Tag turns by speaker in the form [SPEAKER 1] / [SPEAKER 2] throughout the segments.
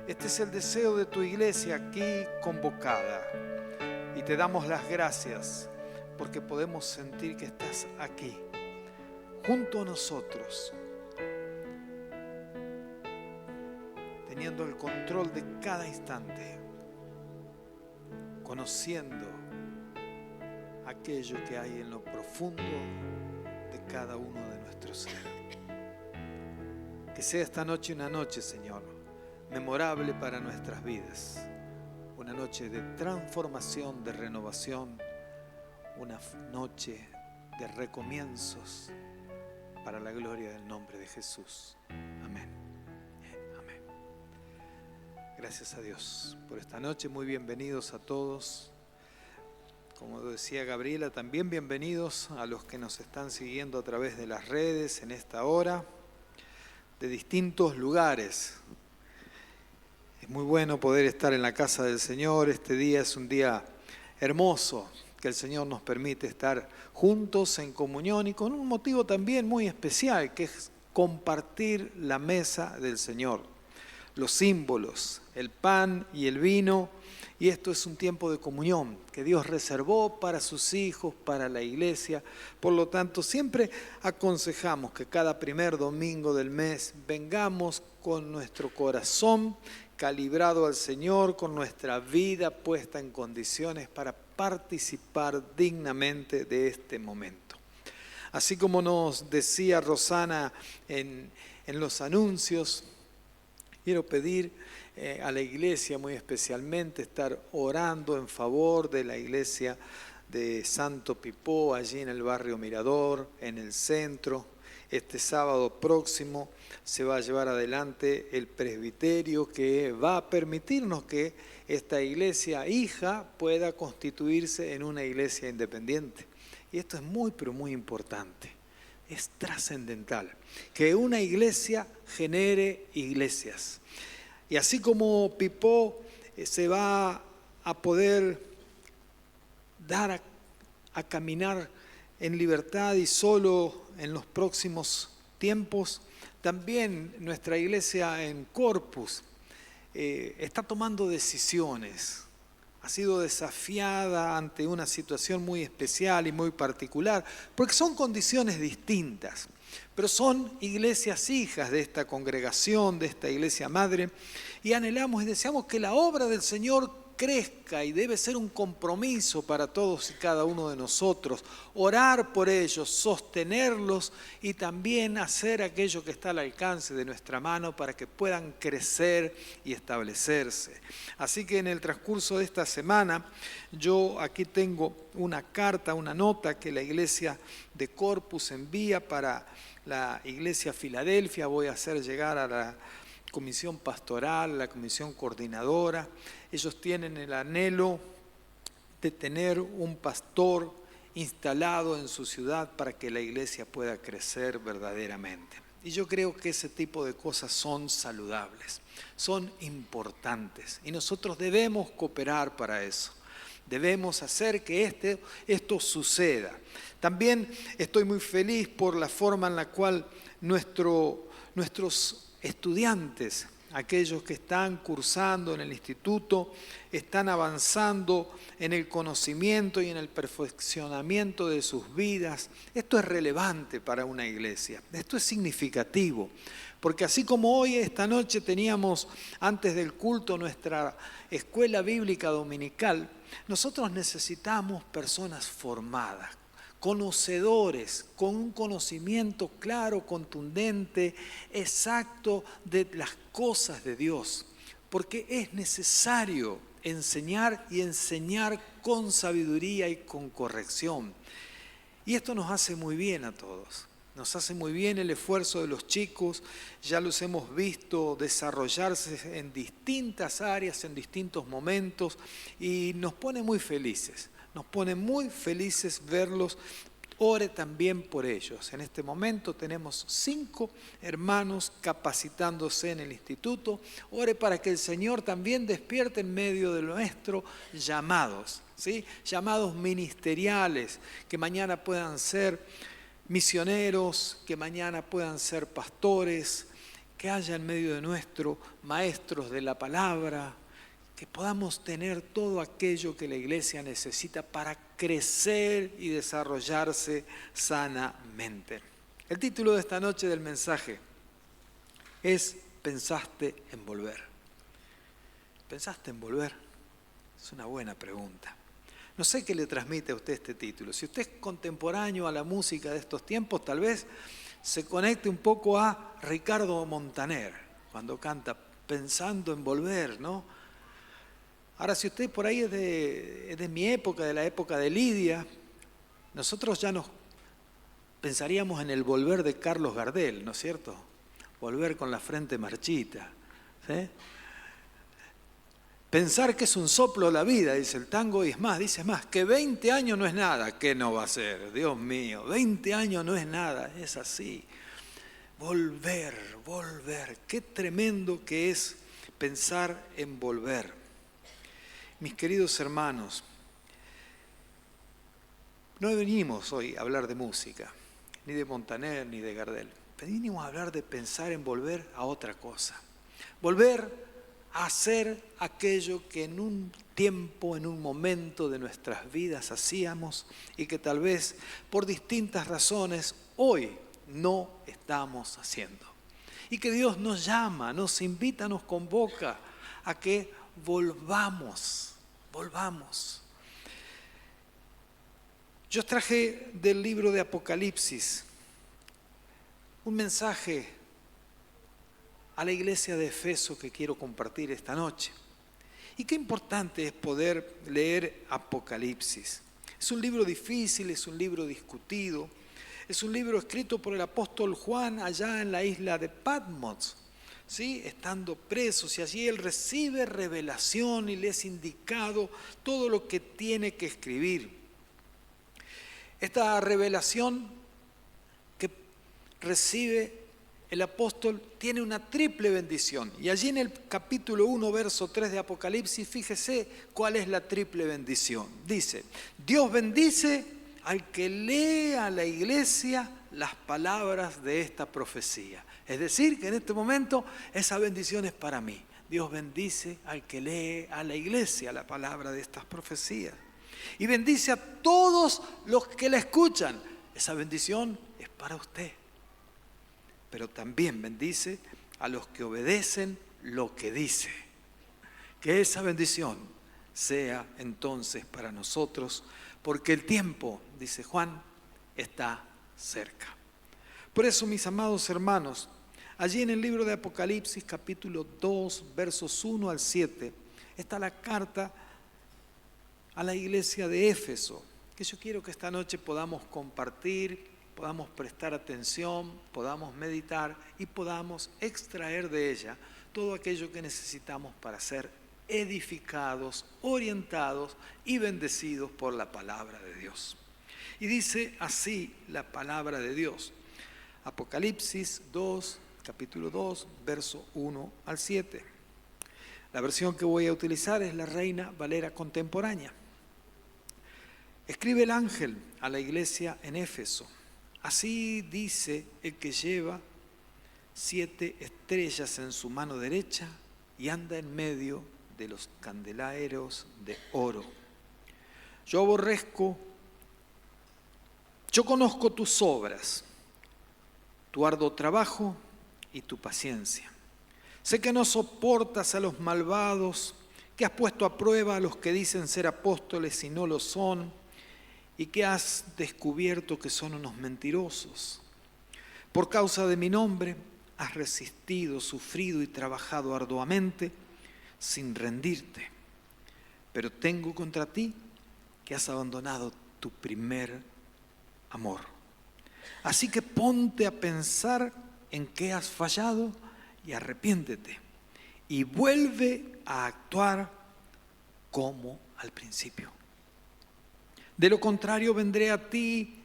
[SPEAKER 1] Este es el deseo de tu iglesia aquí convocada. Y te damos las gracias porque podemos sentir que estás aquí, junto a nosotros, teniendo el control de cada instante, conociendo aquello que hay en lo profundo de cada uno de nuestros seres. Que sea esta noche una noche, Señor, memorable para nuestras vidas. Una noche de transformación, de renovación. Una noche de recomienzos para la gloria del nombre de Jesús. Amén. Amén. Gracias a Dios por esta noche. Muy bienvenidos a todos. Como decía Gabriela, también bienvenidos a los que nos están siguiendo a través de las redes en esta hora, de distintos lugares. Es muy bueno poder estar en la casa del Señor. Este día es un día hermoso que el Señor nos permite estar juntos en comunión y con un motivo también muy especial, que es compartir la mesa del Señor. Los símbolos, el pan y el vino, y esto es un tiempo de comunión que Dios reservó para sus hijos, para la iglesia. Por lo tanto, siempre aconsejamos que cada primer domingo del mes vengamos con nuestro corazón calibrado al Señor, con nuestra vida puesta en condiciones para participar dignamente de este momento. Así como nos decía Rosana en los anuncios, quiero pedir a la iglesia muy especialmente estar orando en favor de la iglesia de Santo Pipó, allí en el barrio Mirador, en el centro. Este sábado próximo se va a llevar adelante el presbiterio que va a permitirnos que esta iglesia hija pueda constituirse en una iglesia independiente. Y esto es muy, pero muy importante. Es trascendental que una iglesia genere iglesias. Y así como Pipó se va a poder dar a caminar en libertad y solo en los próximos tiempos, también nuestra iglesia en Corpus está tomando decisiones. Ha sido desafiada ante una situación muy especial y muy particular, porque son condiciones distintas, pero son iglesias hijas de esta congregación, de esta iglesia madre, y anhelamos y deseamos que la obra del Señor crezca, y debe ser un compromiso para todos y cada uno de nosotros, orar por ellos, sostenerlos y también hacer aquello que está al alcance de nuestra mano para que puedan crecer y establecerse. Así que en el transcurso de esta semana, yo aquí tengo una carta, una nota que la iglesia de Corpus envía para la iglesia Filadelfia. Voy a hacer llegar a la comisión pastoral, la comisión coordinadora. Ellos tienen el anhelo de tener un pastor instalado en su ciudad para que la iglesia pueda crecer verdaderamente. Y yo creo que ese tipo de cosas son saludables, son importantes y nosotros debemos cooperar para eso. Debemos hacer que esto suceda. También estoy muy feliz por la forma en la cual nuestros estudiantes, aquellos que están cursando en el instituto, están avanzando en el conocimiento y en el perfeccionamiento de sus vidas. Esto es relevante para una iglesia, esto es significativo, porque así como hoy, esta noche, teníamos antes del culto nuestra escuela bíblica dominical, nosotros necesitamos personas formadas, conocedores, con un conocimiento claro, contundente, exacto de las cosas de Dios, porque es necesario enseñar y enseñar con sabiduría y con corrección. Y esto nos hace muy bien a todos. Nos hace muy bien el esfuerzo de los chicos, ya los hemos visto desarrollarse en distintas áreas, en distintos momentos, y nos pone muy felices. Nos pone muy felices verlos. Ore también por ellos. En este momento tenemos 5 hermanos capacitándose en el instituto. Ore para que el Señor también despierte en medio de nuestro llamados, ¿sí? Llamados ministeriales, que mañana puedan ser misioneros, que mañana puedan ser pastores, que haya en medio de nuestro maestros de la palabra, que podamos tener todo aquello que la iglesia necesita para crecer y desarrollarse sanamente. El título de esta noche del mensaje es ¿Pensaste en volver? ¿Pensaste en volver? Es una buena pregunta. No sé qué le transmite a usted este título. Si usted es contemporáneo a la música de estos tiempos, tal vez se conecte un poco a Ricardo Montaner, cuando canta Pensando en volver, ¿no? Ahora, si usted por ahí es de mi época, de la época de Lidia, nosotros ya nos pensaríamos en el volver de Carlos Gardel, ¿no es cierto? Volver con la frente marchita, ¿sí? Pensar que es un soplo la vida, dice el tango, y dice más, que 20 años no es nada. ¿Qué no va a ser? Dios mío, 20 años no es nada, es así. Volver, qué tremendo que es pensar en volver. Mis queridos hermanos, no venimos hoy a hablar de música, ni de Montaner, ni de Gardel. Venimos a hablar de pensar en volver a otra cosa. Volver a hacer aquello que en un tiempo, en un momento de nuestras vidas hacíamos y que tal vez por distintas razones hoy no estamos haciendo. Y que Dios nos llama, nos invita, nos convoca a que volvamos. Yo traje del libro de Apocalipsis un mensaje a la iglesia de Efeso que quiero compartir esta noche. Y qué importante es poder leer Apocalipsis. Es un libro difícil, es un libro discutido, es un libro escrito por el apóstol Juan allá en la isla de Patmos, ¿sí? Estando presos, y allí él recibe revelación y le es indicado todo lo que tiene que escribir. Esta revelación que recibe el apóstol tiene una triple bendición. Y allí en el capítulo 1, verso 3 de Apocalipsis, fíjese cuál es la triple bendición. Dice, Dios bendice al que lee a la iglesia las palabras de esta profecía. Es decir, que en este momento esa bendición es para mí. Dios bendice al que lee a la iglesia la palabra de estas profecías. Y bendice a todos los que la escuchan. Esa bendición es para usted. Pero también bendice a los que obedecen lo que dice. Que esa bendición sea entonces para nosotros, porque el tiempo, dice Juan, está cerca. Por eso, mis amados hermanos, allí en el libro de Apocalipsis, capítulo 2, versos 1 al 7, está la carta a la iglesia de Éfeso, que yo quiero que esta noche podamos compartir, podamos prestar atención, podamos meditar y podamos extraer de ella todo aquello que necesitamos para ser edificados, orientados y bendecidos por la palabra de Dios. Y dice así la palabra de Dios. Apocalipsis 2, capítulo 2, verso 1 al 7. La versión que voy a utilizar es la Reina Valera contemporánea. Escribe el ángel a la iglesia en Éfeso. Así dice el que lleva 7 estrellas en su mano derecha y anda en medio de los candeleros de oro. Yo conozco tus obras, tu arduo trabajo y tu paciencia. Sé que no soportas a los malvados, que has puesto a prueba a los que dicen ser apóstoles y no lo son, y que has descubierto que son unos mentirosos. Por causa de mi nombre has resistido, sufrido y trabajado arduamente sin rendirte. Pero tengo contra ti que has abandonado tu primer amor. Así que ponte a pensar en qué has fallado y arrepiéntete. Y vuelve a actuar como al principio. De lo contrario vendré a ti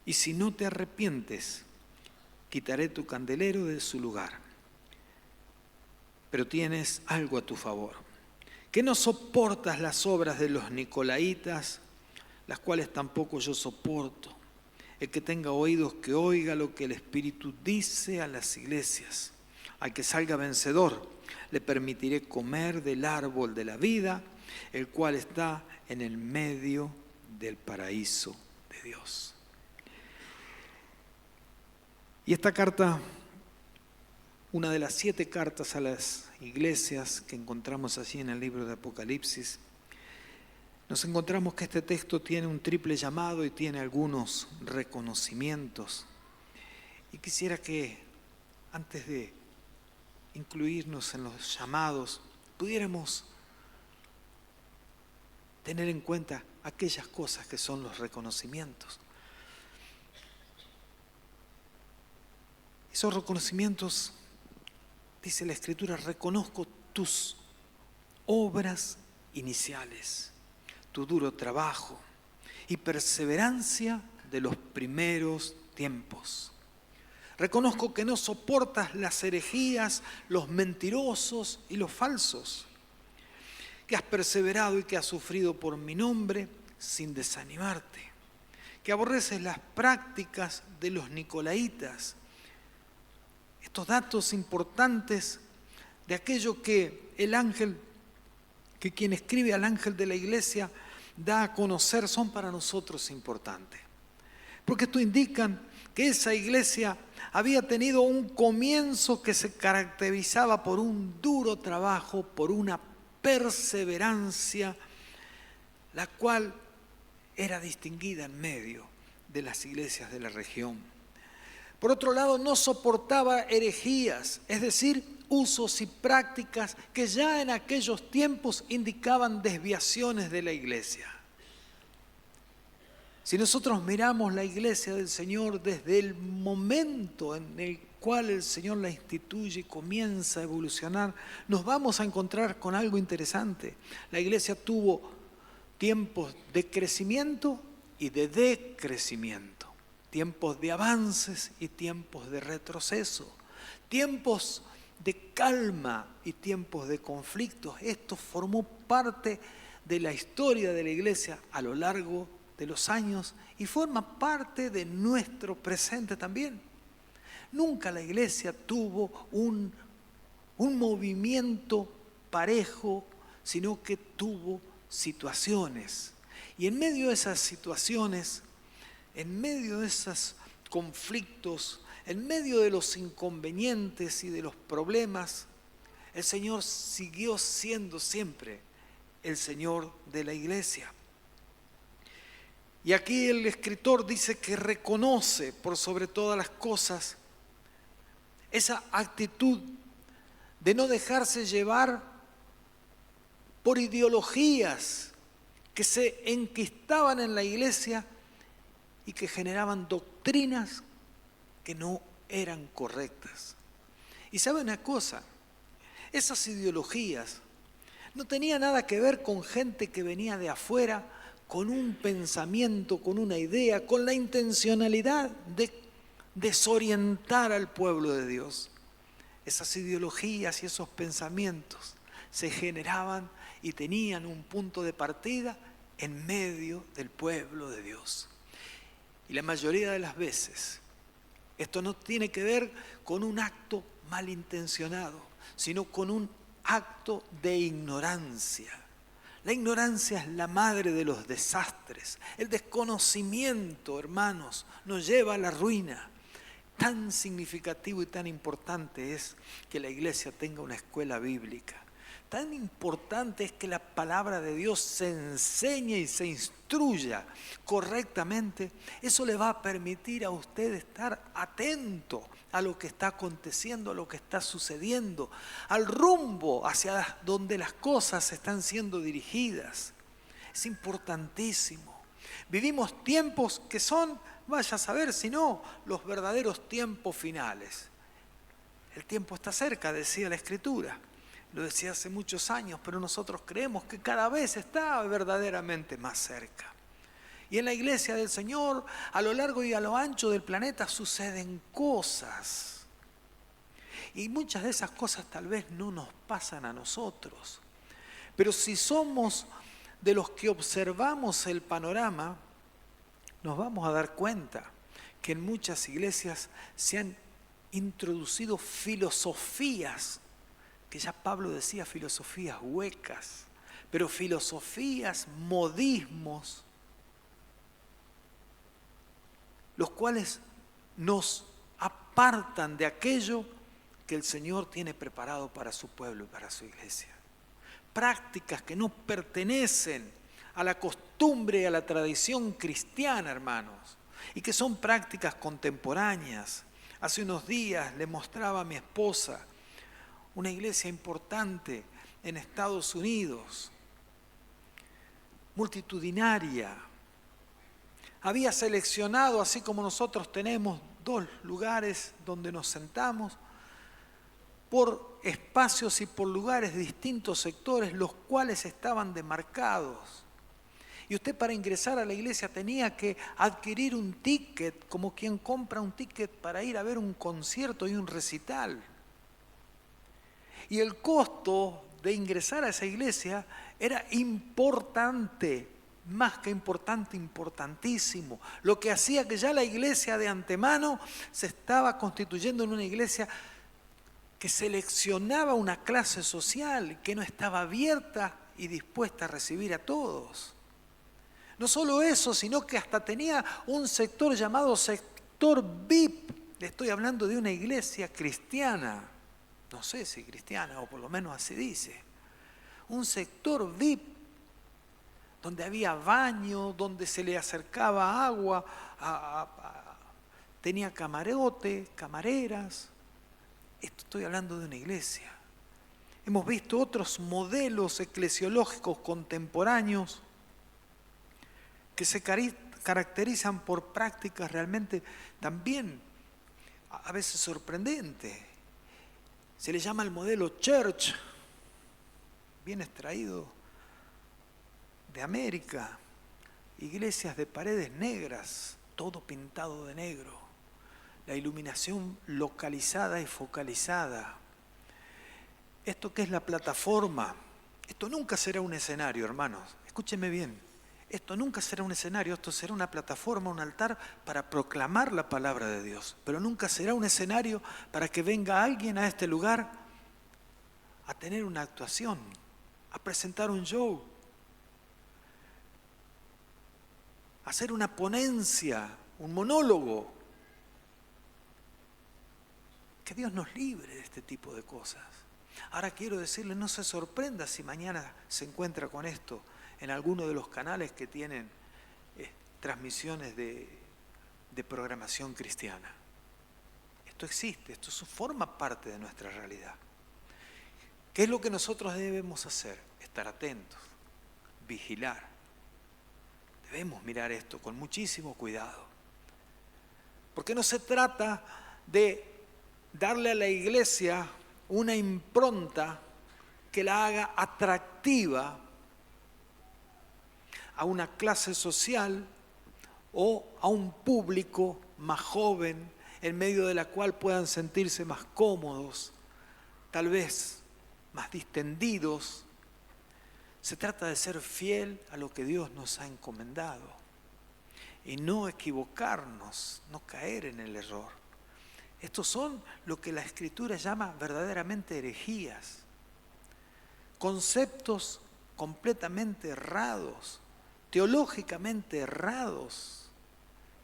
[SPEAKER 1] y si no te arrepientes, quitaré tu candelero de su lugar. Pero tienes algo a tu favor, que no soportas las obras de los nicolaitas, las cuales tampoco yo soporto. El que tenga oídos que oiga lo que el Espíritu dice a las iglesias. Al que salga vencedor, le permitiré comer del árbol de la vida, el cual está en el medio del paraíso de Dios. Y esta carta, una de las 7 cartas a las iglesias que encontramos allí en el libro de Apocalipsis, nos encontramos que este texto tiene un triple llamado y tiene algunos reconocimientos. Y quisiera que, antes de incluirnos en los llamados, pudiéramos tener en cuenta aquellas cosas que son los reconocimientos. Esos reconocimientos, dice la Escritura, reconozco tus obras iniciales, tu duro trabajo y perseverancia de los primeros tiempos. Reconozco que no soportas las herejías, los mentirosos y los falsos, que has perseverado y que has sufrido por mi nombre sin desanimarte, que aborreces las prácticas de los nicolaitas. Estos datos importantes de aquello que el ángel, que quien escribe al ángel de la iglesia da a conocer, son para nosotros importantes. Porque esto indican que esa iglesia había tenido un comienzo que se caracterizaba por un duro trabajo, por una perseverancia, la cual era distinguida en medio de las iglesias de la región. Por otro lado, no soportaba herejías, es decir, usos y prácticas que ya en aquellos tiempos indicaban desviaciones de la iglesia. Si nosotros miramos la iglesia del Señor desde el momento en el cual el Señor la instituye y comienza a evolucionar, nos vamos a encontrar con algo interesante. La iglesia tuvo tiempos de crecimiento y de decrecimiento, tiempos de avances y tiempos de retroceso, tiempos de calma y tiempos de conflictos. Esto formó parte de la historia de la iglesia a lo largo de los años y forma parte de nuestro presente también. Nunca la iglesia tuvo un movimiento parejo, sino que tuvo situaciones. Y en medio de esas situaciones, en medio de esos conflictos, en medio de los inconvenientes y de los problemas, el Señor siguió siendo siempre el Señor de la iglesia. Y aquí el escritor dice que reconoce por sobre todas las cosas esa actitud de no dejarse llevar por ideologías que se enquistaban en la iglesia y que generaban doctrinas que no eran correctas. Y sabe una cosa, esas ideologías no tenían nada que ver con gente que venía de afuera con un pensamiento, con una idea, con la intencionalidad de desorientar al pueblo de Dios. Esas ideologías y esos pensamientos se generaban y tenían un punto de partida en medio del pueblo de Dios. Y la mayoría de las veces esto no tiene que ver con un acto malintencionado, sino con un acto de ignorancia. La ignorancia es la madre de los desastres. El desconocimiento, hermanos, nos lleva a la ruina. Tan significativo y tan importante es que la iglesia tenga una escuela bíblica. Tan importante es que la palabra de Dios se enseñe y se instruya correctamente. Eso le va a permitir a usted estar atento a lo que está aconteciendo, a lo que está sucediendo, al rumbo hacia donde las cosas están siendo dirigidas. Es importantísimo. Vivimos tiempos que son, vaya a saber si no, los verdaderos tiempos finales. El tiempo está cerca, decía la Escritura. Lo decía hace muchos años, pero nosotros creemos que cada vez está verdaderamente más cerca. Y en la iglesia del Señor, a lo largo y a lo ancho del planeta, suceden cosas. Y muchas de esas cosas tal vez no nos pasan a nosotros. Pero si somos de los que observamos el panorama, nos vamos a dar cuenta que en muchas iglesias se han introducido filosofías, que ya Pablo decía filosofías huecas, pero filosofías, modismos, los cuales nos apartan de aquello que el Señor tiene preparado para su pueblo y para su iglesia. Prácticas que no pertenecen a la costumbre y a la tradición cristiana, hermanos, y que son prácticas contemporáneas. Hace unos días le mostraba a mi esposa una iglesia importante en Estados Unidos, multitudinaria. Había seleccionado, así como nosotros tenemos 2 lugares donde nos sentamos, por espacios y por lugares de distintos sectores, los cuales estaban demarcados. Y usted para ingresar a la iglesia tenía que adquirir un ticket, como quien compra un ticket para ir a ver un concierto y un recital. Y el costo de ingresar a esa iglesia era importante, más que importante, importantísimo. Lo que hacía que ya la iglesia de antemano se estaba constituyendo en una iglesia que seleccionaba una clase social, que no estaba abierta y dispuesta a recibir a todos. No solo eso, sino que hasta tenía un sector llamado sector VIP. Le estoy hablando de una iglesia cristiana, no sé si cristiana o por lo menos así dice. Un sector VIP, donde había baño, donde se le acercaba agua, tenía camarote, camareras. Estoy hablando de una iglesia. Hemos visto otros modelos eclesiológicos contemporáneos que se caracterizan por prácticas realmente también a veces sorprendentes. Se le llama el modelo church, bien extraído de América. Iglesias de paredes negras, todo pintado de negro. La iluminación localizada y focalizada. ¿Esto qué es la plataforma? Esto nunca será un escenario, hermanos. Escúchenme bien. Esto nunca será un escenario, esto será una plataforma, un altar para proclamar la palabra de Dios. Pero nunca será un escenario para que venga alguien a este lugar a tener una actuación, a presentar un show, a hacer una ponencia, un monólogo. Que Dios nos libre de este tipo de cosas. Ahora quiero decirle, no se sorprenda si mañana se encuentra con esto en alguno de los canales que tienen transmisiones de programación cristiana. Esto existe, esto forma parte de nuestra realidad. ¿Qué es lo que nosotros debemos hacer? Estar atentos, vigilar. Debemos mirar esto con muchísimo cuidado. Porque no se trata de darle a la iglesia una impronta que la haga atractiva a una clase social o a un público más joven, en medio de la cual puedan sentirse más cómodos, tal vez más distendidos. Se trata de ser fiel a lo que Dios nos ha encomendado y no equivocarnos, no caer en el error. Estos son lo que la Escritura llama verdaderamente herejías, conceptos completamente errados, teológicamente errados,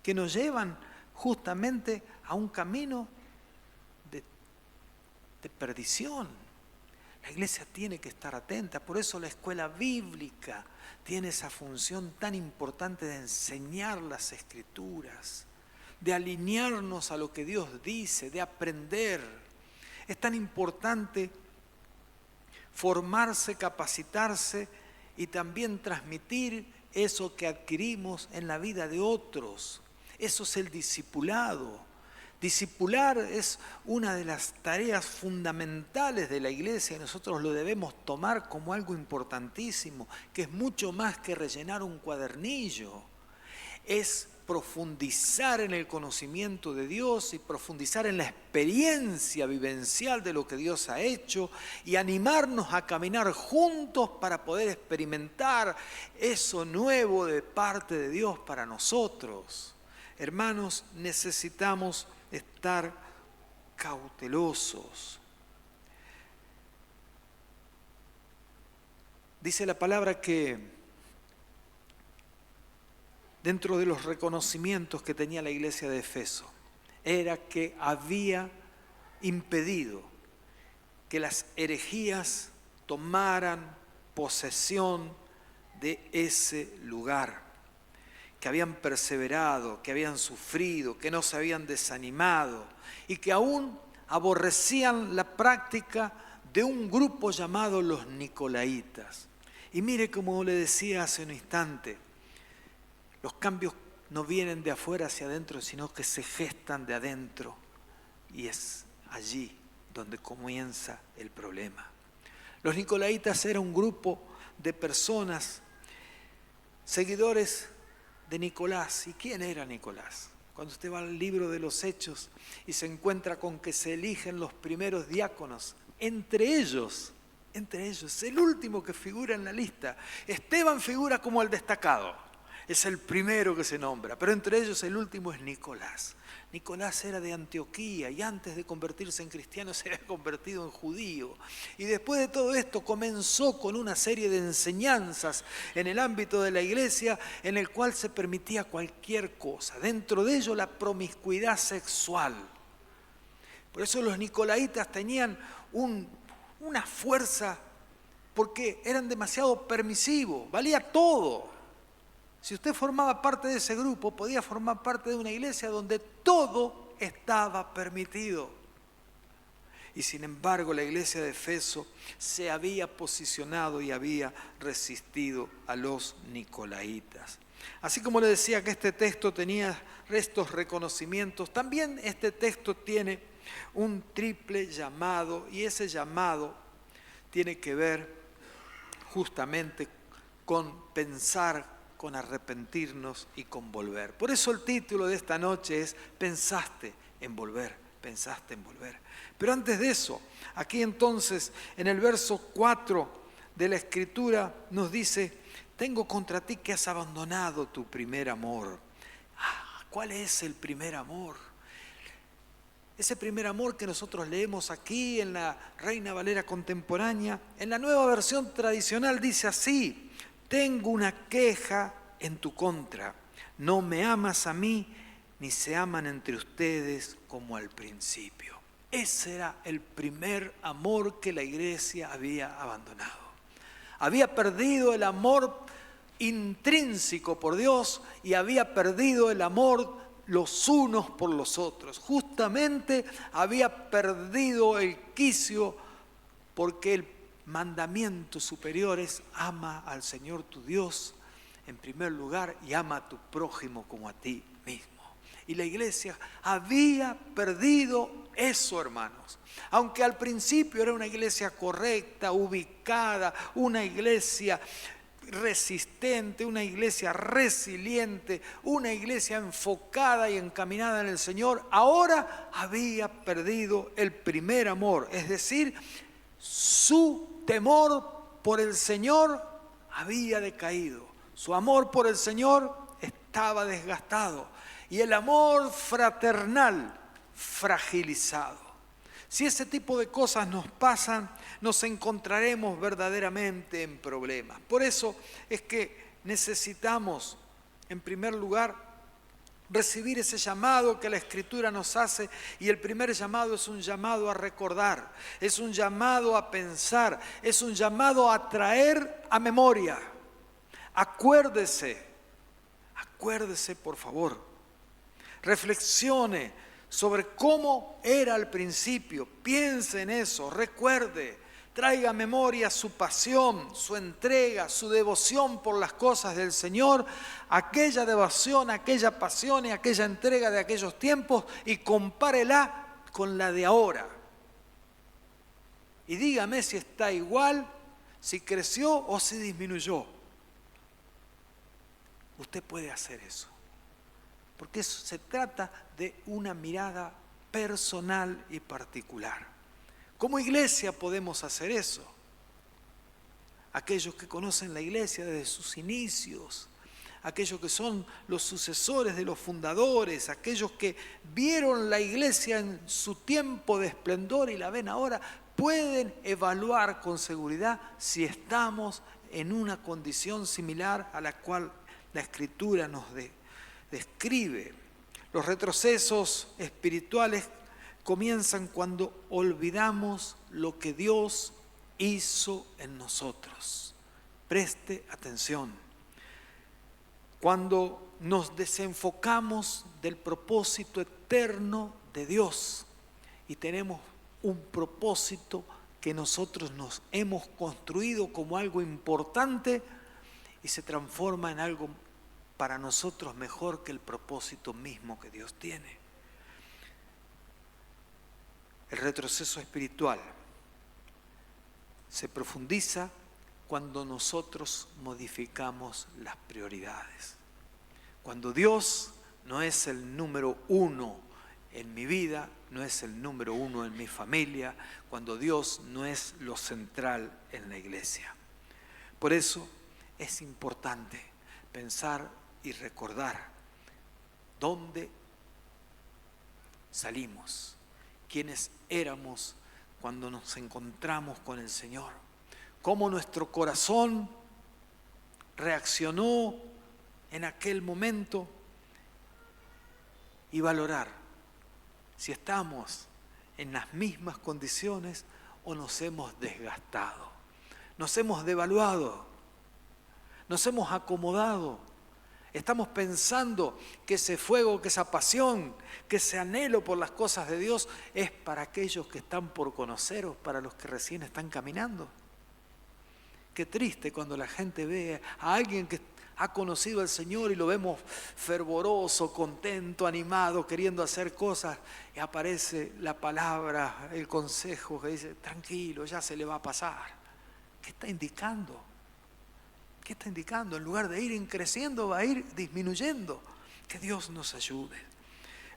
[SPEAKER 1] que nos llevan justamente a un camino de perdición. La iglesia tiene que estar atenta, por eso la escuela bíblica tiene esa función tan importante de enseñar las Escrituras, de alinearnos a lo que Dios dice, de aprender. Es tan importante formarse, capacitarse y también transmitir eso que adquirimos en la vida de otros. Eso es el discipulado. Discipular es una de las tareas fundamentales de la iglesia y nosotros lo debemos tomar como algo importantísimo, que es mucho más que rellenar un cuadernillo. Es profundizar en el conocimiento de Dios y profundizar en la experiencia vivencial de lo que Dios ha hecho y animarnos a caminar juntos para poder experimentar eso nuevo de parte de Dios para nosotros. Hermanos, necesitamos estar cautelosos. Dice la palabra que dentro de los reconocimientos que tenía la iglesia de Efeso, era que había impedido que las herejías tomaran posesión de ese lugar, que habían perseverado, que habían sufrido, que no se habían desanimado y que aún aborrecían la práctica de un grupo llamado los Nicolaitas. Y mire, como le decía hace un instante, los cambios no vienen de afuera hacia adentro, sino que se gestan de adentro. Y es allí donde comienza el problema. Los Nicolaitas eran un grupo de personas, seguidores de Nicolás. ¿Y quién era Nicolás? Cuando usted va al libro de los Hechos y se encuentra con que se eligen los primeros diáconos, entre ellos, el último que figura en la lista, Esteban figura como el destacado. Es el primero que se nombra, pero entre ellos el último es Nicolás. Nicolás era de Antioquía y antes de convertirse en cristiano se había convertido en judío. Y después de todo esto comenzó con una serie de enseñanzas en el ámbito de la iglesia en el cual se permitía cualquier cosa. Dentro de ello la promiscuidad sexual. Por eso los nicolaitas tenían una fuerza porque eran demasiado permisivos, valía todo. Si usted formaba parte de ese grupo, podía formar parte de una iglesia donde todo estaba permitido. Y sin embargo, la iglesia de Efeso se había posicionado y había resistido a los nicolaitas. Así como le decía que este texto tenía estos reconocimientos, también este texto tiene un triple llamado, y ese llamado tiene que ver justamente con pensar, con arrepentirnos y con volver. Por eso el título de esta noche es Pensaste en volver, pensaste en volver. Pero antes de eso, aquí entonces en el verso 4 de la Escritura nos dice: tengo contra ti que has abandonado tu primer amor. ¿Cuál es el primer amor? Ese primer amor que nosotros leemos aquí en la Reina Valera contemporánea, en la nueva versión tradicional dice así: tengo una queja en tu contra, no me amas a mí, ni se aman entre ustedes como al principio. Ese era el primer amor que la iglesia había abandonado. Había perdido el amor intrínseco por Dios y había perdido el amor los unos por los otros. Justamente había perdido el quicio porque el mandamiento superior es: ama al Señor tu Dios en primer lugar y ama a tu prójimo como a ti mismo. Y la iglesia había perdido eso, hermanos. Aunque al principio era una iglesia correcta, ubicada, una iglesia resistente, una iglesia resiliente, una iglesia enfocada y encaminada en el Señor, ahora había perdido el primer amor, es decir, su temor por el Señor había decaído, su amor por el Señor estaba desgastado y el amor fraternal fragilizado. Si ese tipo de cosas nos pasan, nos encontraremos verdaderamente en problemas. Por eso es que necesitamos, en primer lugar, recibir ese llamado que la Escritura nos hace, y el primer llamado es un llamado a recordar, es un llamado a pensar, es un llamado a traer a memoria. Acuérdese por favor, reflexione sobre cómo era al principio, piense en eso, recuerde, traiga a memoria su pasión, su entrega, su devoción por las cosas del Señor, aquella devoción, aquella pasión y aquella entrega de aquellos tiempos, y compárela con la de ahora. Y dígame si está igual, si creció o si disminuyó. Usted puede hacer eso, porque eso se trata de una mirada personal y particular. Como iglesia podemos hacer eso. Aquellos que conocen la iglesia desde sus inicios, aquellos que son los sucesores de los fundadores, aquellos que vieron la iglesia en su tiempo de esplendor y la ven ahora, pueden evaluar con seguridad si estamos en una condición similar a la cual la Escritura nos describe. Los retrocesos espirituales comienzan cuando olvidamos lo que Dios hizo en nosotros. Preste atención. Cuando nos desenfocamos del propósito eterno de Dios y tenemos un propósito que nosotros nos hemos construido como algo importante y se transforma en algo para nosotros mejor que el propósito mismo que Dios tiene. El retroceso espiritual se profundiza cuando nosotros modificamos las prioridades. Cuando Dios no es el número uno en mi vida, no es el número uno en mi familia, cuando Dios no es lo central en la iglesia. Por eso es importante pensar y recordar dónde salimos, quiénes éramos cuando nos encontramos con el Señor, cómo nuestro corazón reaccionó en aquel momento y valorar si estamos en las mismas condiciones o nos hemos desgastado, nos hemos devaluado, nos hemos acomodado. Estamos pensando que ese fuego, que esa pasión, que ese anhelo por las cosas de Dios es para aquellos que están por conocer o para los que recién están caminando. Qué triste cuando la gente ve a alguien que ha conocido al Señor y lo vemos fervoroso, contento, animado, queriendo hacer cosas, y aparece la palabra, el consejo que dice, tranquilo, ya se le va a pasar. ¿Qué está indicando? ¿Qué está indicando? En lugar de ir creciendo, va a ir disminuyendo. Que Dios nos ayude.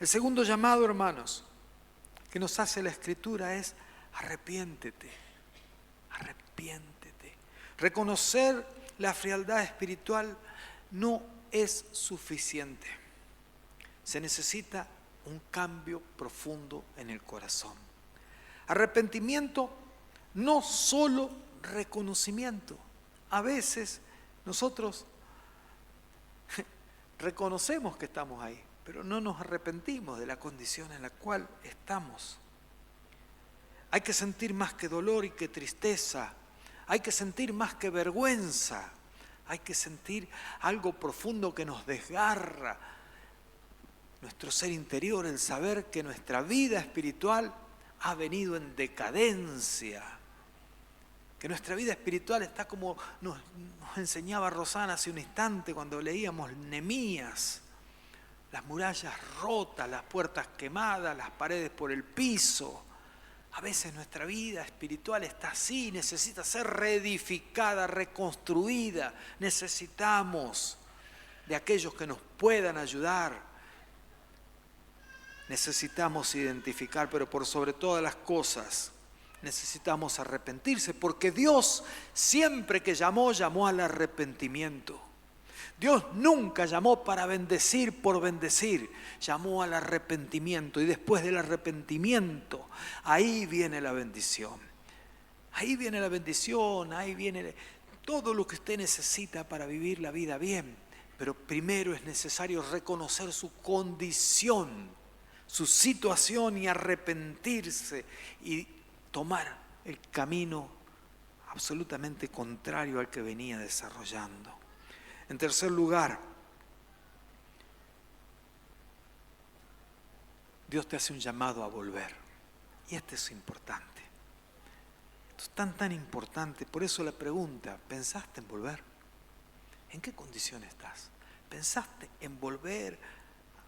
[SPEAKER 1] El segundo llamado, hermanos, que nos hace la Escritura es arrepiéntete, arrepiéntete. Reconocer la frialdad espiritual no es suficiente. Se necesita un cambio profundo en el corazón. Arrepentimiento, no solo reconocimiento. A veces nosotros reconocemos que estamos ahí, pero no nos arrepentimos de la condición en la cual estamos. Hay que sentir más que dolor y que tristeza. Hay que sentir más que vergüenza. Hay que sentir algo profundo que nos desgarra nuestro ser interior, el saber que nuestra vida espiritual ha venido en decadencia. Que nuestra vida espiritual está como nos enseñaba Rosana hace un instante cuando leíamos Nehemías. Las murallas rotas, las puertas quemadas, las paredes por el piso. A veces nuestra vida espiritual está así, necesita ser reedificada, reconstruida. Necesitamos de aquellos que nos puedan ayudar. Necesitamos identificar, pero por sobre todas las cosas, necesitamos arrepentirse, porque Dios siempre que llamó, llamó al arrepentimiento. Dios nunca llamó para bendecir por bendecir, llamó al arrepentimiento, y después del arrepentimiento, ahí viene la bendición. Ahí viene la bendición, ahí viene todo lo que usted necesita para vivir la vida bien. Pero primero es necesario reconocer su condición, su situación, y arrepentirse y tomar el camino absolutamente contrario al que venía desarrollando. En tercer lugar, Dios te hace un llamado a volver. Y este es importante. Esto es tan importante. Por eso la pregunta, ¿pensaste en volver? ¿En qué condición estás? ¿Pensaste en volver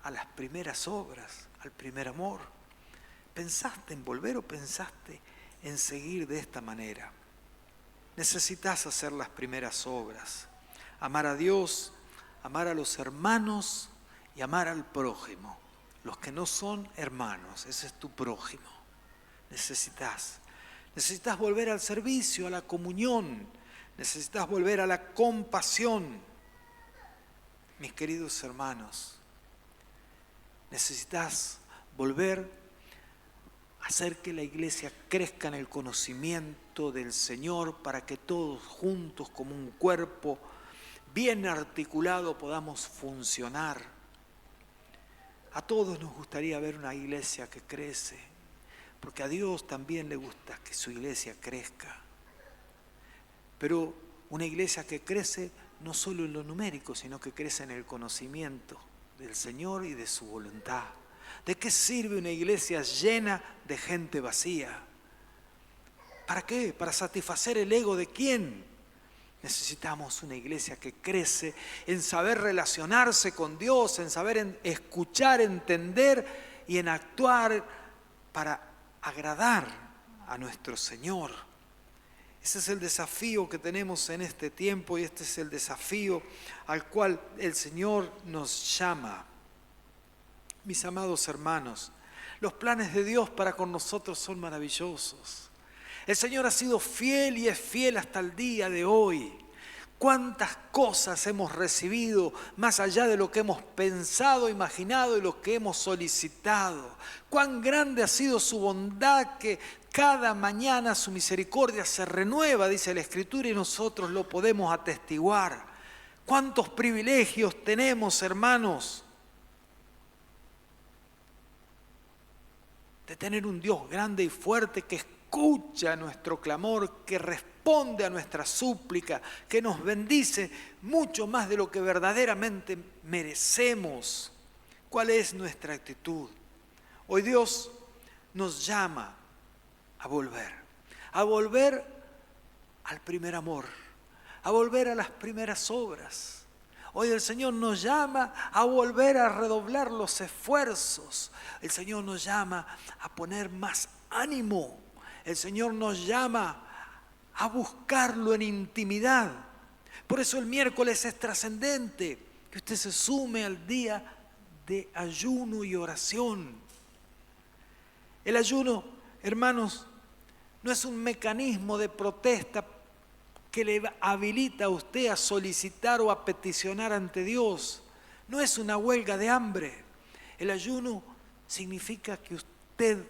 [SPEAKER 1] a las primeras obras, al primer amor? ¿Pensaste en volver o pensaste en seguir de esta manera? Necesitas hacer las primeras obras. Amar a Dios, amar a los hermanos y amar al prójimo. Los que no son hermanos, ese es tu prójimo. Necesitas volver al servicio, a la comunión. Necesitas volver a la compasión. mis queridos hermanos, necesitas volver a hacer que la iglesia crezca en el conocimiento del Señor para que todos juntos como un cuerpo bien articulado podamos funcionar. A todos nos gustaría ver una iglesia que crece, porque a Dios también le gusta que su iglesia crezca. Pero una iglesia que crece no solo en lo numérico, sino que crece en el conocimiento del Señor y de su voluntad. ¿De qué sirve una iglesia llena de gente vacía? ¿Para qué? ¿Para satisfacer el ego de quién? Necesitamos una iglesia que crece en saber relacionarse con Dios, en saber escuchar, entender y en actuar para agradar a nuestro Señor. Ese es el desafío que tenemos en este tiempo y este es el desafío al cual el Señor nos llama. Mis amados hermanos, los planes de Dios para con nosotros son maravillosos. El Señor ha sido fiel y es fiel hasta el día de hoy. Cuántas cosas hemos recibido más allá de lo que hemos pensado, imaginado y lo que hemos solicitado. Cuán grande ha sido su bondad que cada mañana su misericordia se renueva, dice la Escritura, y nosotros lo podemos atestiguar. Cuántos privilegios tenemos, hermanos, de tener un Dios grande y fuerte que escucha nuestro clamor, que responde a nuestra súplica, que nos bendice mucho más de lo que verdaderamente merecemos. ¿Cuál es nuestra actitud? Hoy Dios nos llama a volver al primer amor, a volver a las primeras obras. Hoy el Señor nos llama a volver a redoblar los esfuerzos. El Señor nos llama a poner más ánimo. El Señor nos llama a buscarlo en intimidad. Por eso el miércoles es trascendente que usted se sume al día de ayuno y oración. El ayuno, hermanos, no es un mecanismo de protesta que le habilita a usted a solicitar o a peticionar ante Dios. No es una huelga de hambre. El ayuno significa que usted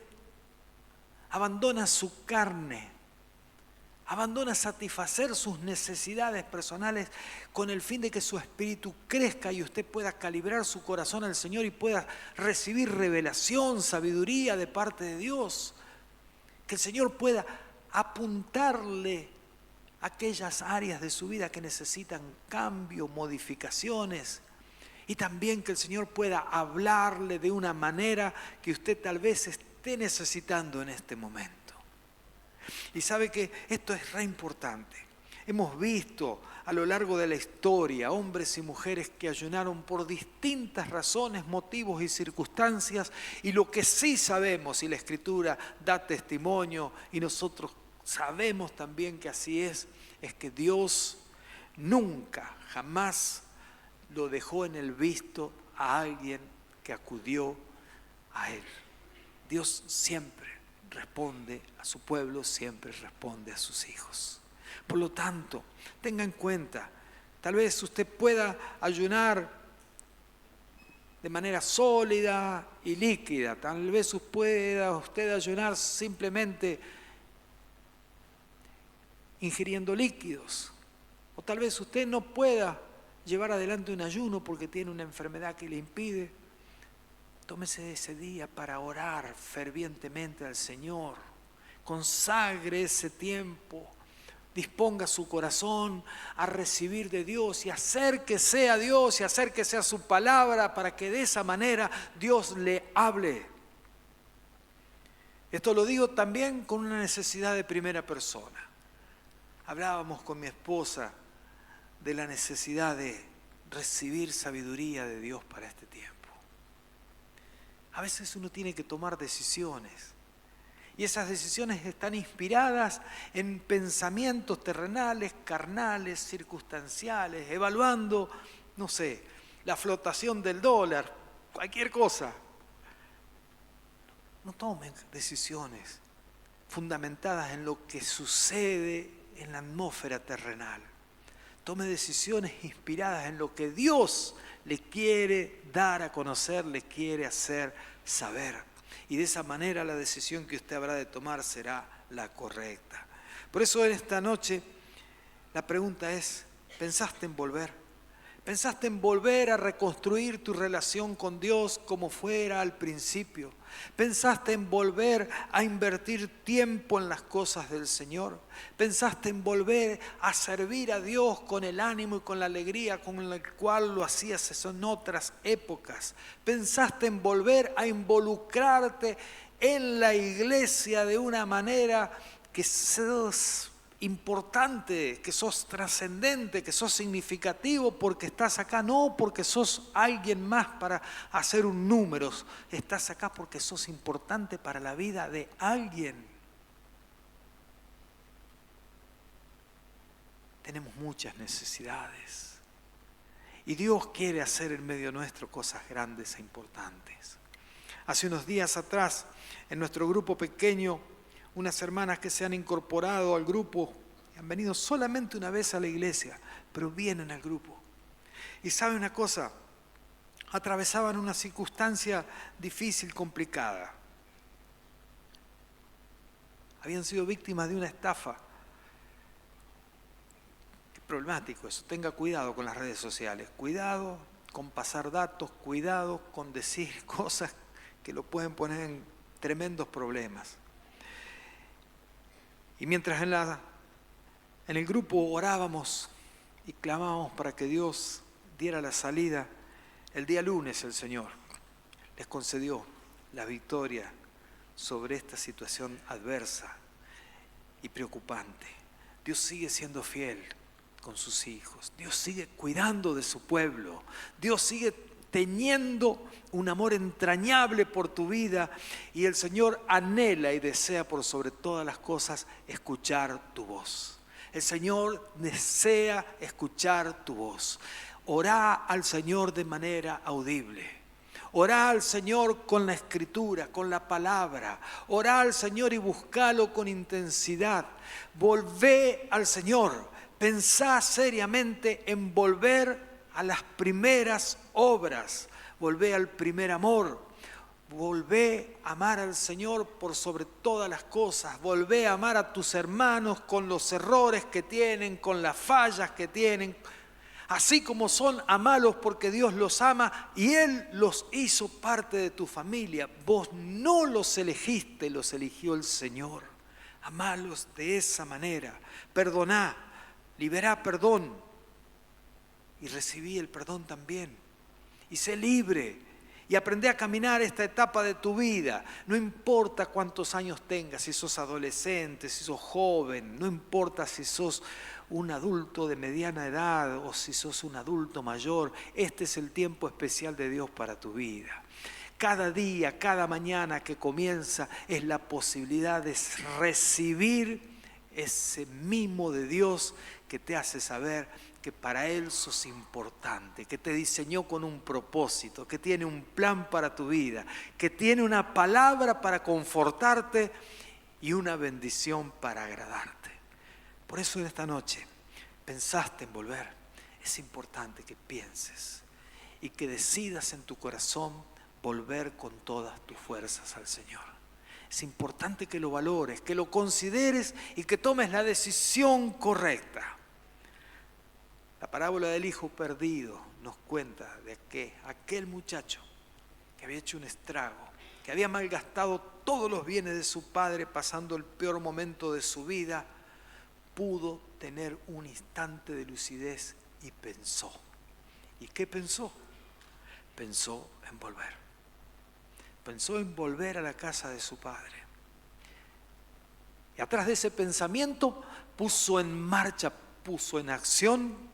[SPEAKER 1] abandona su carne, abandona satisfacer sus necesidades personales con el fin de que su espíritu crezca y usted pueda calibrar su corazón al Señor y pueda recibir revelación, sabiduría de parte de Dios. Que el Señor pueda apuntarle aquellas áreas de su vida que necesitan cambio, modificaciones, y también que el Señor pueda hablarle de una manera que usted tal vez esté necesitando en este momento. Y sabe que esto es re importante. Hemos visto a lo largo de la historia hombres y mujeres que ayunaron por distintas razones, motivos y circunstancias, y lo que sí sabemos, y la Escritura da testimonio, y nosotros sabemos también que así es que Dios nunca, jamás lo dejó en el visto a alguien que acudió a Él. Dios siempre responde a su pueblo, siempre responde a sus hijos. Por lo tanto, tenga en cuenta, tal vez usted pueda ayunar de manera sólida y líquida, tal vez pueda usted ayunar simplemente ingiriendo líquidos, o tal vez usted no pueda llevar adelante un ayuno porque tiene una enfermedad que le impide. Tómese ese día para orar fervientemente al Señor, consagre ese tiempo, disponga su corazón a recibir de Dios y acérquese a Dios y acérquese a su palabra para que de esa manera Dios le hable. Esto lo digo también con una necesidad de primera persona. Hablábamos con mi esposa de la necesidad de recibir sabiduría de Dios para este tiempo. A veces uno tiene que tomar decisiones y esas decisiones están inspiradas en pensamientos terrenales, carnales, circunstanciales, evaluando, no sé, la flotación del dólar, cualquier cosa. No tomen decisiones fundamentadas en lo que sucede en la atmósfera terrenal. Tome decisiones inspiradas en lo que Dios le quiere dar a conocer, le quiere hacer saber. Y de esa manera la decisión que usted habrá de tomar será la correcta. Por eso en esta noche la pregunta es, ¿pensaste en volver? ¿Pensaste en volver a reconstruir tu relación con Dios como fuera al principio? ¿Pensaste en volver a invertir tiempo en las cosas del Señor? ¿Pensaste en volver a servir a Dios con el ánimo y con la alegría con el cual lo hacías en otras épocas? ¿Pensaste en volver a involucrarte en la iglesia de una manera que sos importante, que sos trascendente, que sos significativo porque estás acá? No porque sos alguien más para hacer un número, estás acá porque sos importante para la vida de alguien. Tenemos muchas necesidades y Dios quiere hacer en medio nuestro cosas grandes e importantes. Hace unos días atrás, en nuestro grupo pequeño, unas hermanas que se han incorporado al grupo, han venido solamente una vez a la iglesia, pero vienen al grupo. Y sabe una cosa, atravesaban una circunstancia difícil, complicada. Habían sido víctimas de una estafa. Qué problemático eso. Tenga cuidado con las redes sociales, cuidado con pasar datos, cuidado con decir cosas que lo pueden poner en tremendos problemas. Y mientras en el grupo orábamos y clamábamos para que Dios diera la salida, el día lunes el Señor les concedió la victoria sobre esta situación adversa y preocupante. Dios sigue siendo fiel con sus hijos. Dios sigue cuidando de su pueblo. Dios sigue teniendo un amor entrañable por tu vida y el Señor anhela y desea por sobre todas las cosas escuchar tu voz. El Señor desea escuchar tu voz. Orá al Señor de manera audible. Orá al Señor con la Escritura, con la palabra. Orá al Señor y buscalo con intensidad. Volvé al Señor. Pensá seriamente en volver a las primeras obras, volvé al primer amor, volvé a amar al Señor por sobre todas las cosas, volvé a amar a tus hermanos con los errores que tienen, con las fallas que tienen, así como son, amalos porque Dios los ama y Él los hizo parte de tu familia. Vos no los elegiste, los eligió el Señor. Amalos de esa manera, perdoná, liberá perdón. Y recibí el perdón también. Y sé libre. Y aprendí a caminar esta etapa de tu vida. No importa cuántos años tengas, si sos adolescente, si sos joven, no importa si sos un adulto de mediana edad o si sos un adulto mayor. Este es el tiempo especial de Dios para tu vida. Cada día, cada mañana que comienza es la posibilidad de recibir ese mimo de Dios que te hace saber que para Él sos importante, que te diseñó con un propósito, que tiene un plan para tu vida, que tiene una palabra para confortarte y una bendición para agradarte. Por eso en esta noche, pensaste en volver, es importante que pienses y que decidas en tu corazón volver con todas tus fuerzas al Señor. Es importante que lo valores, que lo consideres y que tomes la decisión correcta. La parábola del hijo perdido nos cuenta de que aquel muchacho que había hecho un estrago, que había malgastado todos los bienes de su padre pasando el peor momento de su vida, pudo tener un instante de lucidez y pensó. ¿Y qué pensó? Pensó en volver. Pensó en volver a la casa de su padre. Y atrás de ese pensamiento puso en marcha, puso en acción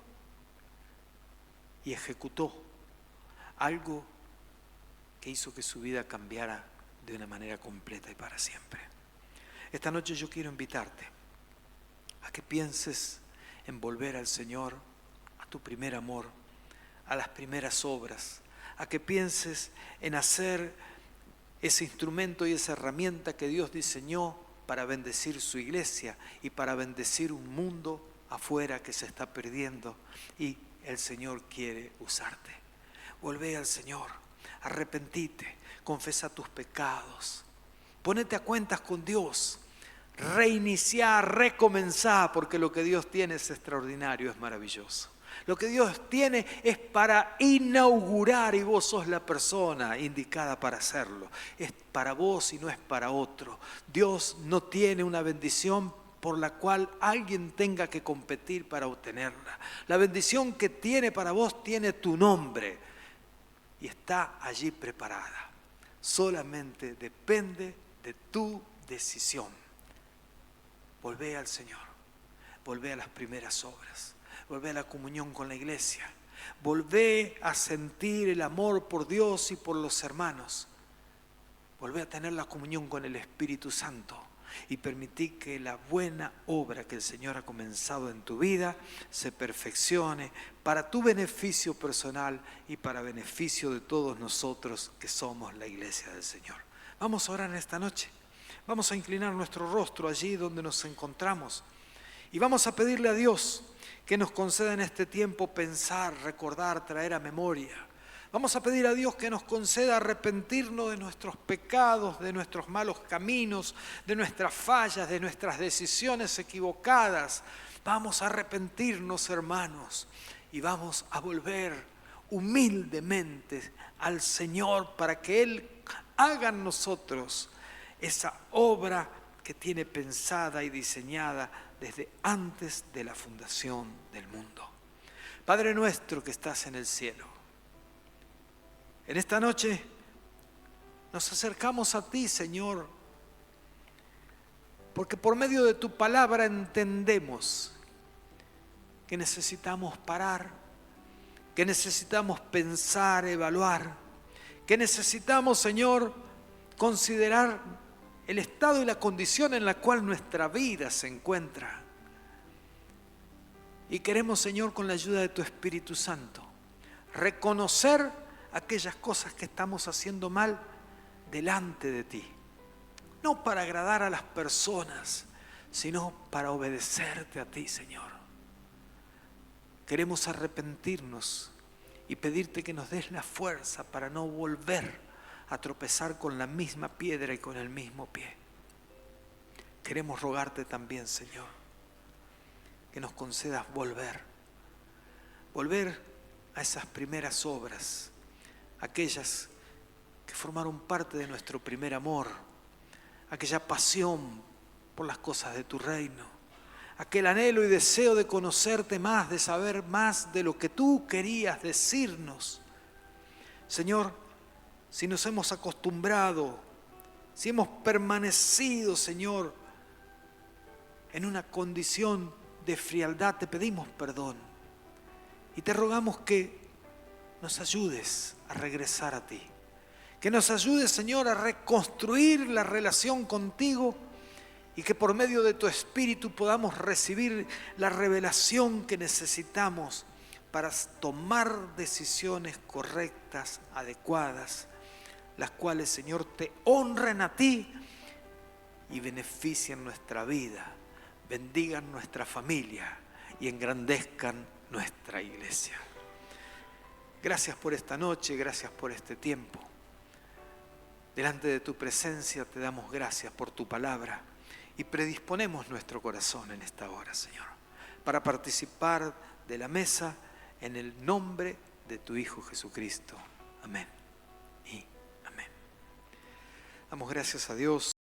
[SPEAKER 1] y ejecutó algo que hizo que su vida cambiara de una manera completa y para siempre. Esta noche yo quiero invitarte a que pienses en volver al Señor, a tu primer amor, a las primeras obras, a que pienses en hacer ese instrumento y esa herramienta que Dios diseñó para bendecir su iglesia y para bendecir un mundo afuera que se está perdiendo y el Señor quiere usarte. Volvé al Señor, arrepentite, confesa tus pecados, ponete a cuentas con Dios, reiniciar, recomenzar, porque lo que Dios tiene es extraordinario, es maravilloso. Lo que Dios tiene es para inaugurar y vos sos la persona indicada para hacerlo. Es para vos y no es para otro. Dios no tiene una bendición por la cual alguien tenga que competir para obtenerla. La bendición que tiene para vos tiene tu nombre y está allí preparada. Solamente depende de tu decisión. Volvé al Señor, volvé a las primeras obras. Volvé a la comunión con la iglesia. Volvé a sentir el amor por Dios y por los hermanos. Volvé a tener la comunión con el Espíritu Santo. Y permití que la buena obra que el Señor ha comenzado en tu vida se perfeccione para tu beneficio personal y para beneficio de todos nosotros que somos la iglesia del Señor. Vamos a orar en esta noche. Vamos a inclinar nuestro rostro allí donde nos encontramos. Y vamos a pedirle a Dios que nos conceda en este tiempo pensar, recordar, traer a memoria. Vamos a pedir a Dios que nos conceda arrepentirnos de nuestros pecados, de nuestros malos caminos, de nuestras fallas, de nuestras decisiones equivocadas. Vamos a arrepentirnos, hermanos, y vamos a volver humildemente al Señor para que Él haga en nosotros esa obra que tiene pensada y diseñada desde antes de la fundación del mundo. Padre nuestro que estás en el cielo, en esta noche nos acercamos a ti, Señor, porque por medio de tu palabra entendemos que necesitamos parar, que necesitamos pensar, evaluar, que necesitamos, Señor, considerar el estado y la condición en la cual nuestra vida se encuentra. Y queremos, Señor, con la ayuda de tu Espíritu Santo, reconocer aquellas cosas que estamos haciendo mal delante de ti. No para agradar a las personas, sino para obedecerte a ti, Señor. Queremos arrepentirnos y pedirte que nos des la fuerza para no volver a tropezar con la misma piedra y con el mismo pie. Queremos rogarte también, Señor, que nos concedas volver a esas primeras obras, aquellas que formaron parte de nuestro primer amor, aquella pasión por las cosas de tu reino, aquel anhelo y deseo de conocerte más, de saber más de lo que tú querías decirnos. Señor, si nos hemos acostumbrado, si hemos permanecido, Señor, en una condición de frialdad, te pedimos perdón y te rogamos que nos ayudes a regresar a ti, que nos ayudes, Señor, a reconstruir la relación contigo y que por medio de tu Espíritu podamos recibir la revelación que necesitamos para tomar decisiones correctas, adecuadas, las cuales, Señor, te honren a ti y beneficien nuestra vida, bendigan nuestra familia y engrandezcan nuestra iglesia. Gracias por esta noche, gracias por este tiempo. Delante de tu presencia te damos gracias por tu palabra y predisponemos nuestro corazón en esta hora, Señor, para participar de la mesa en el nombre de tu Hijo Jesucristo. Amén. Damos gracias a Dios.